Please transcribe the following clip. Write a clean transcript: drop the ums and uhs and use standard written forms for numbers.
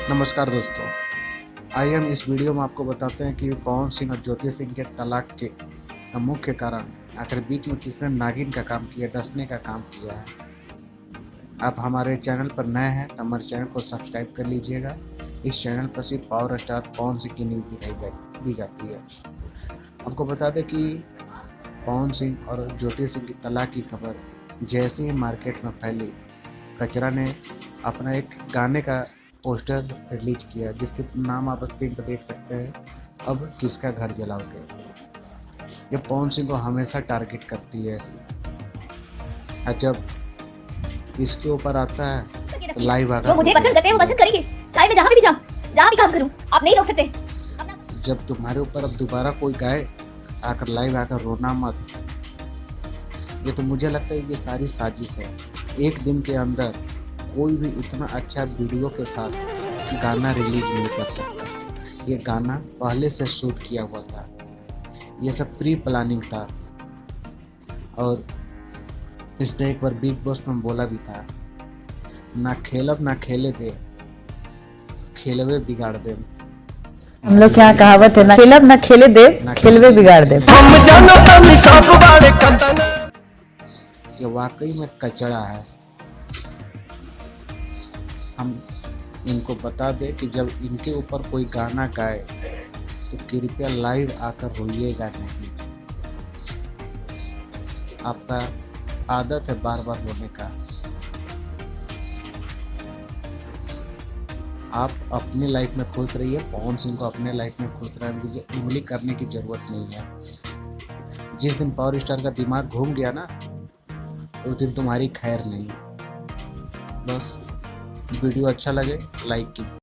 नमस्कार दोस्तों, आइए हम इस वीडियो में आपको बताते हैं कि पवन सिंह और ज्योति सिंह के तलाक के मुख्य कारण, आखिर बीच में किसने नागिन का काम किया, डसने का काम किया है। आप हमारे चैनल पर नए हैं तो हमारे चैनल को सब्सक्राइब कर लीजिएगा। इस चैनल पर सिर्फ पावर स्टार पवन सिंह की न्यूज़ दिखाई दी जाती है। आपको बता दें कि पवन सिंह और ज्योति सिंह की तलाक की खबर जैसे ही मार्केट में फैली, कचरा ने अपना एक गाने का पोस्टर रिलीज किया जिसके नाम आप स्क्रीन पर देख सकते हैं, अब किसका घर जलाओगे। ये पवन सिंह को हमेशा टारगेट करती है और जब इसके ऊपर आता है तो लाइव आकर जो मुझे पसंद करते हैं वो पसंद करेंगे, चाहे मैं जहाँ भी जाऊँ, जहाँ भी काम करूँ, आप नहीं रोक सकते। जब तुम्हारे ऊपर अब दोबारा कोई गाए आकर लाइव आकर रोना मत। ये तो मुझे लगता है ये सारी साजिश है। एक दिन के अंदर कोई भी इतना अच्छा वीडियो के साथ गाना रिलीज नहीं कर सकता। ये गाना पहले से शूट किया हुआ था, ये सब प्री प्लानिंग था। और इसने एक बार बिग बॉस में बोला भी था, ना खेलब ना खेले दे, खेलवे बिगाड़ दे। हम लोग क्या कहावत है, ना खेलब ना खेले दे, खेलवे बिगाड़ दे। ये वाकई में कचरा है। हम इनको बता दें कि जब इनके ऊपर कोई गाना गाए तो कृपया लाइव आकर रोइएगा नहीं। आपका आदत है बार बार रोने का। आप अपनी लाइफ में खुश रहिए, पवन सिंह को अपने लाइफ में खुश रहने दीजिए। उंगली करने की जरूरत नहीं है। जिस दिन पावर स्टार का दिमाग घूम गया ना, उस दिन तुम्हारी खैर नहीं। बस वीडियो अच्छा लगे लाइक कीजिए।